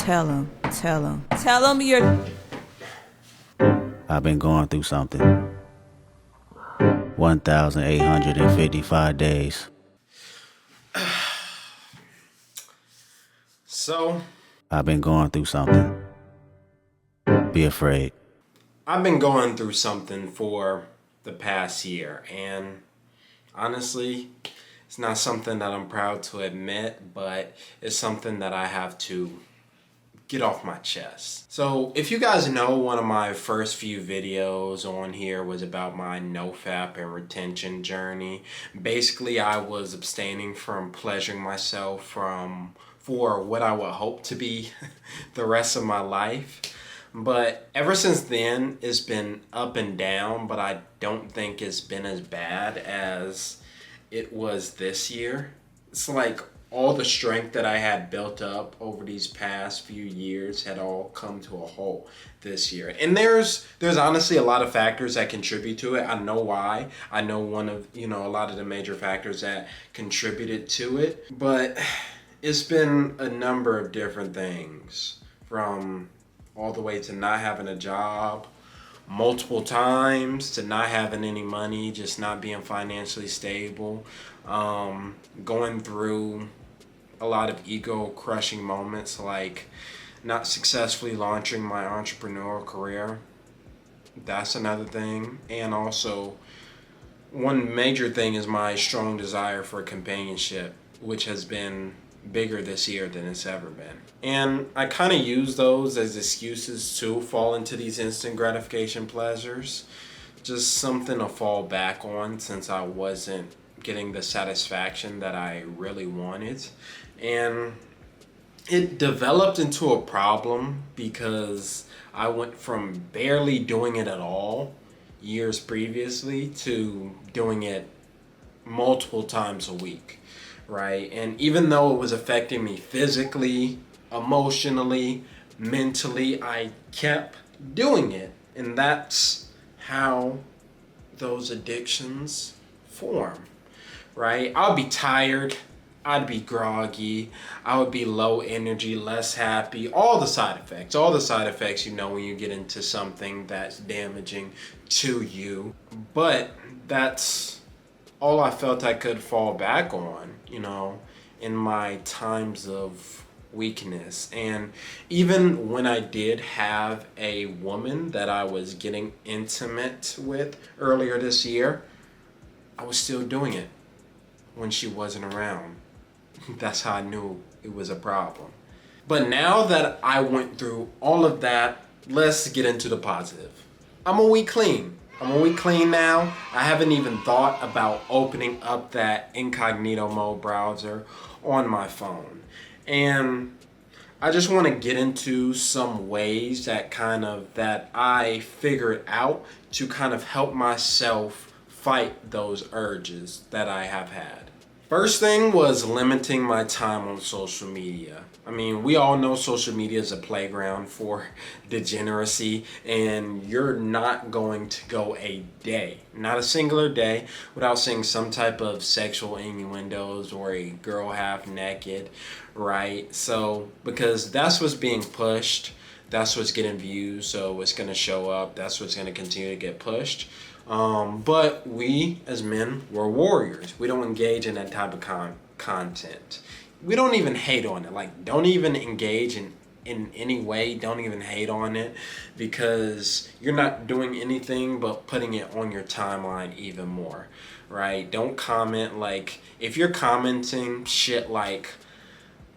Tell him. Tell him you're... I've been going through something. 1,855 days. So, I've been going through something. Be afraid. I've been going through something for the past year, and honestly, it's not something that I'm proud to admit, but it's something that I have to get off my chest. So if you guys know, one of my first few videos on here was about my nofap and retention journey. Basically, I was abstaining from pleasuring myself for what I would hope to be the rest of my life. But ever since then, it's been up and down, but I don't think it's been as bad as it was this year. It's like all the strength that I had built up over these past few years had all come to a halt this year. And there's honestly a lot of factors that contribute to it. I know why. I know one of, a lot of the major factors that contributed to it. But it's been a number of different things, from all the way to not having a job multiple times, to not having any money, just not being financially stable, going through a lot of ego crushing moments, like not successfully launching my entrepreneurial career. That's another thing. And also, one major thing is my strong desire for companionship, which has been bigger this year than it's ever been. And I kind of use those as excuses to fall into these instant gratification pleasures. Just something to fall back on, since I wasn't getting the satisfaction that I really wanted. And it developed into a problem because I went from barely doing it at all years previously to doing it multiple times a week, right? And even though it was affecting me physically, emotionally, mentally, I kept doing it. And that's how those addictions form, right? I'll be tired, I'd be groggy, I would be low energy, less happy, all the side effects when you get into something that's damaging to you. But that's all I felt I could fall back on, in my times of weakness. And even when I did have a woman that I was getting intimate with earlier this year, I was still doing it when she wasn't around. That's how I knew it was a problem. But now that I went through all of that, let's get into the positive. I'm a week clean now. I haven't even thought about opening up that incognito mode browser on my phone. And I just want to get into some ways that I figured out to kind of help myself fight those urges that I have had. First thing was limiting my time on social media. I mean, we all know social media is a playground for degeneracy, and you're not going to go a day, not a singular day, without seeing some type of sexual innuendos or a girl half naked, right? So, because that's what's being pushed, that's what's getting views, so it's going to show up, that's what's going to continue to get pushed. But we as men, we're warriors. We don't engage in that type of content. We don't even hate on it. Like, don't even engage in any way. Don't even hate on it, because you're not doing anything but putting it on your timeline even more, right? Don't comment. Like, if you're commenting shit like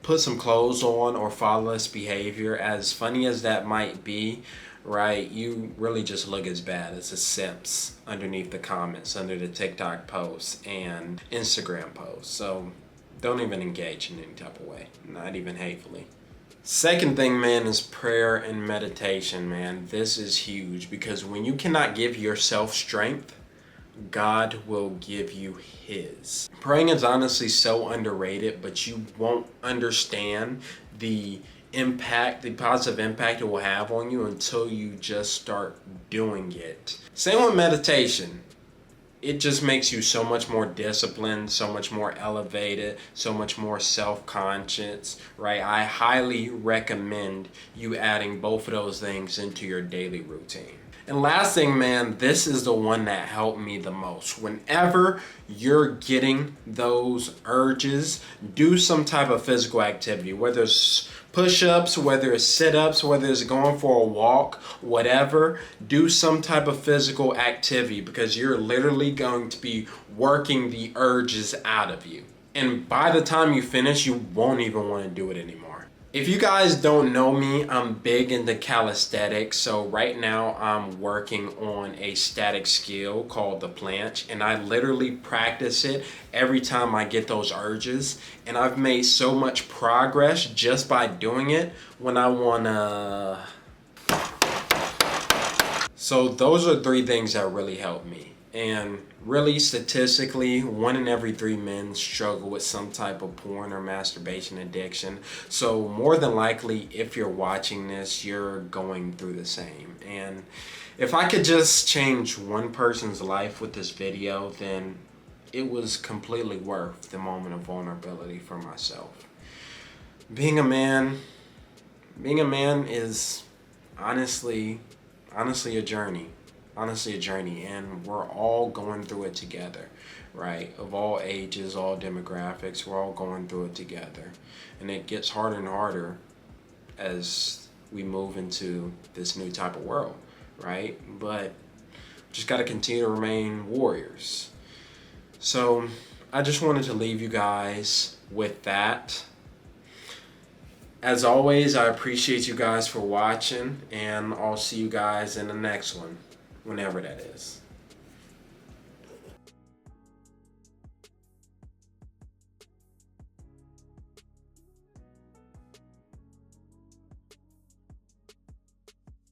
put some clothes on or flawless behavior, as funny as that might be, right, you really just look as bad as the simps underneath the comments under the TikTok posts and Instagram posts. So don't even engage in any type of way, not even hatefully. Second thing, man, is prayer and meditation, man. This is huge, because when you cannot give yourself strength, God will give you His. Praying is honestly so underrated, but you won't understand the positive impact it will have on you until you just start doing it. Same with meditation. it just makes you so much more disciplined, so much more elevated, so much more self-conscious, right? I highly recommend you adding both of those things into your daily routine. And last thing, man, this is the one that helped me the most. Whenever you're getting those urges, do some type of physical activity, whether it's push-ups, whether it's sit-ups, whether it's going for a walk, whatever. Do some type of physical activity because you're literally going to be working the urges out of you. And by the time you finish, you won't even want to do it anymore. If you guys don't know me, I'm big into calisthenics. So right now I'm working on a static skill called the planche, and I literally practice it every time I get those urges. And I've made so much progress just by doing it when I wanna. So those are 3 things that really helped me. And really, statistically, 1 in every 3 men struggle with some type of porn or masturbation addiction. So more than likely, if you're watching this, you're going through the same. And if I could just change one person's life with this video, then it was completely worth the moment of vulnerability for myself. Being a man is honestly a journey. Honestly, a journey, and we're all going through it together, right? Of all ages, all demographics, we're all going through it together. And it gets harder and harder as we move into this new type of world, right? But just got to continue to remain warriors. So I just wanted to leave you guys with that. As always, I appreciate you guys for watching, and I'll see you guys in the next one, whenever that is.